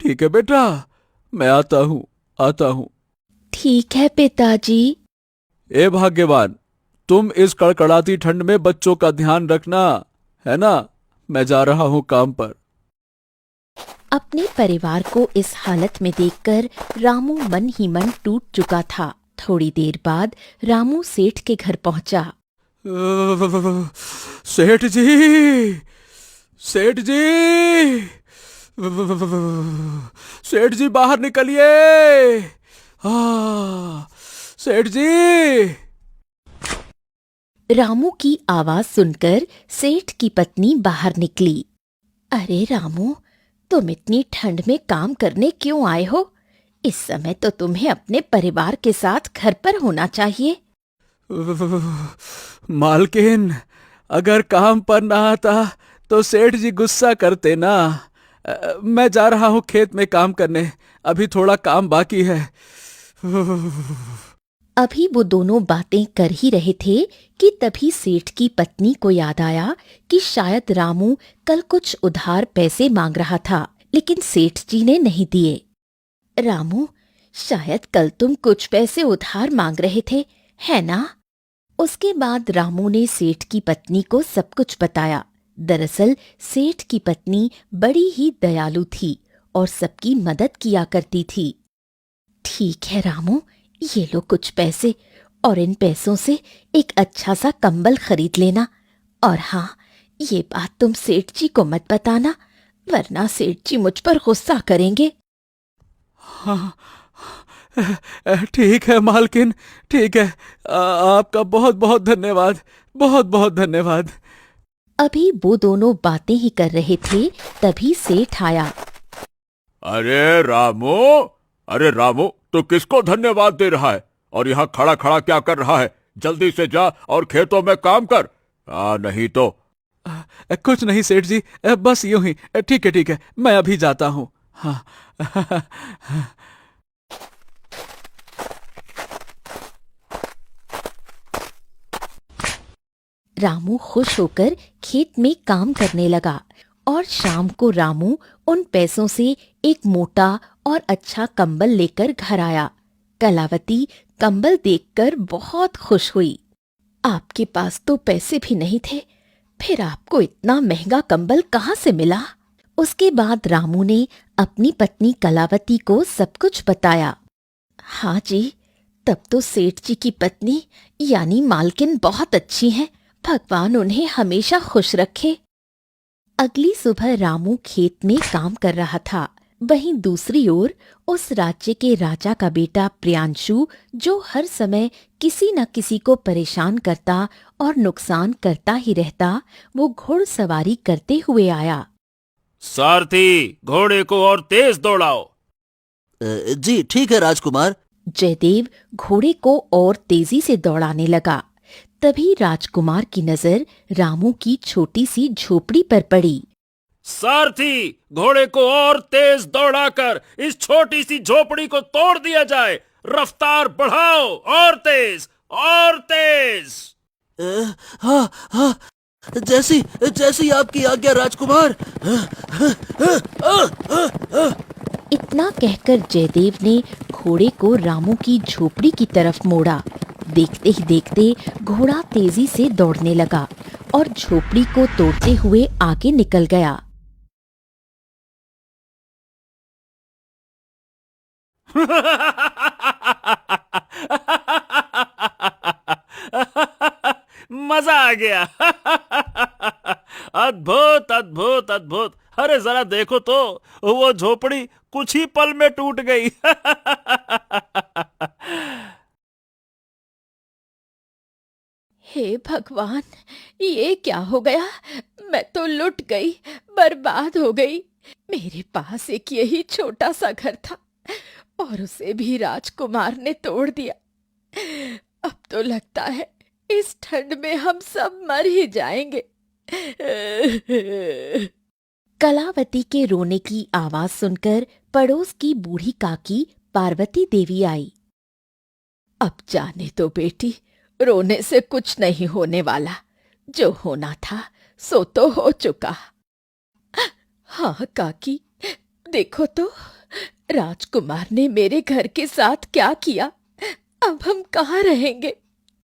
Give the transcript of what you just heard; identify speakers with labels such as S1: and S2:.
S1: ठीक है बेटा, मैं आता हूँ।
S2: ठीक है पिताजी।
S1: ए भाग्यवान, तुम इस कड़कड़ाती ठंड में बच्चों का ध्यान रखना, है ना? मैं जा रहा हूँ काम पर।
S2: अपने परिवार को इस हालत में देखकर रामू मन ही मन टूट चुका था। थोड़ी देर बाद रामू सेठ के घर पहुंचा।
S1: सेठ जी, सेठ जी, सेठ जी बाहर निकलिए। सेठ जी।
S2: रामू की आवाज सुनकर सेठ की पत्नी बाहर निकली। अरे रामू, तुम इतनी ठंड में काम करने क्यों आए हो? इस समय तो तुम्हें अपने परिवार के साथ घर पर होना चाहिए।
S1: मालकिन, अगर काम पर ना आता तो सेठ जी गुस्सा करते ना। मैं जा रहा हूँ खेत में काम करने, अभी थोड़ा काम बाकी है।
S2: अभी वो दोनों बातें कर ही रहे थे कि तभी सेठ की पत्नी को याद आया कि शायद रामू कल कुछ उधार पैसे मांग रहा था, लेकिन सेठ जी ने नहीं दिए। रामू, शायद कल तुम कुछ पैसे उधार मांग रहे थे, है ना? उसके बाद रामू ने सेठ की पत्नी को सब कुछ बताया। दरअसल सेठ की पत्नी बड़ी ही दयालु थी और सबकी मदद किया करती थी। ठीक है रामू, ये लो कुछ पैसे, और इन पैसों से एक अच्छा सा कंबल खरीद लेना। और हाँ, ये बात तुम सेठ जी को मत बताना, वरना सेठ जी मुझ पर गुस्सा करेंगे।
S1: हाँ, ठीक है मालकिन, ठीक है। आपका बहुत बहुत धन्यवाद, बहुत बहुत धन्यवाद।
S2: अभी वो दोनों बातें ही कर रहे थे, तभी सेठ आया।
S1: अरे रामू, अरे रामू, तू किसको धन्यवाद दे रहा है और यहाँ खड़ा खड़ा क्या कर रहा है? जल्दी से जा और खेतों में काम कर, नहीं तो। कुछ नहीं सेठ जी, बस यूं ही। ठीक है, मैं अभी जाता हूँ। हाँ।
S2: रामू खुश होकर खेत में काम करने लगा और शाम को रामू उन पैसों से एक मोटा और अच्छा कंबल लेकर घर आया। कलावती कंबल देखकर बहुत खुश हुई। आपके पास तो पैसे भी नहीं थे, फिर आपको इतना महंगा कंबल कहाँ से मिला? उसके बाद रामू ने अपनी पत्नी कलावती को सब कुछ बताया। हाँ जी, तब तो सेठ जी की पत्नी यानी मालकिन बहुत अच्छी हैं। भगवान उन्हें हमेशा खुश रखे। अगली सुबह रामू खेत में काम कर रहा था। वहीं दूसरी ओर उस राज्य के राजा का बेटा प्रियांशु, जो हर समय किसी न किसी को परेशान करता और नुकसान करता ही रहता, वो घुड़सवारी करते हुए आया।
S3: सारथी, घोड़े को और तेज दौड़ाओ।
S4: जी ठीक है राजकुमार।
S2: जयदेव घोड़े को और तेजी से दौड़ाने लगा। तभी राजकुमार की नजर रामू की छोटी सी झोपड़ी पर पड़ी।
S3: सारथी, घोड़े को और तेज दौड़ाकर इस छोटी सी झोपड़ी को तोड़ दिया जाए। रफ्तार बढ़ाओ, और तेज, और तेज।
S4: हाँ हाँ, जैसी जैसी आपकी आज्ञा राजकुमार।
S2: इतना कहकर जयदेव ने घोड़े को रामू की झोपड़ी की तरफ मोड़ा। देखते ही देखते घोड़ा तेजी से दौड़ने लगा और झोपड़ी को तोड़ते हुए आगे निकल गया।
S3: मजा आ गया। अद्भुत अद्भुत अद्भुत। अरे जरा देखो तो, वो झोपड़ी कुछ ही पल में टूट गई।
S2: हे भगवान, ये क्या हो गया? मैं तो लुट गई, बर्बाद हो गई। मेरे पास एक यही छोटा सा घर था और उसे भी राजकुमार ने तोड़ दिया। अब तो लगता है इस ठंड में हम सब मर ही जाएंगे। कलावती के रोने की आवाज सुनकर पड़ोस की बूढ़ी काकी पार्वती देवी आई। अब जाने दो बेटी, रोने से कुछ नहीं होने वाला। जो होना था सो तो हो चुका। हाँ काकी, देखो तो, राजकुमार ने मेरे घर के साथ क्या किया? अब हम कहाँ रहेंगे?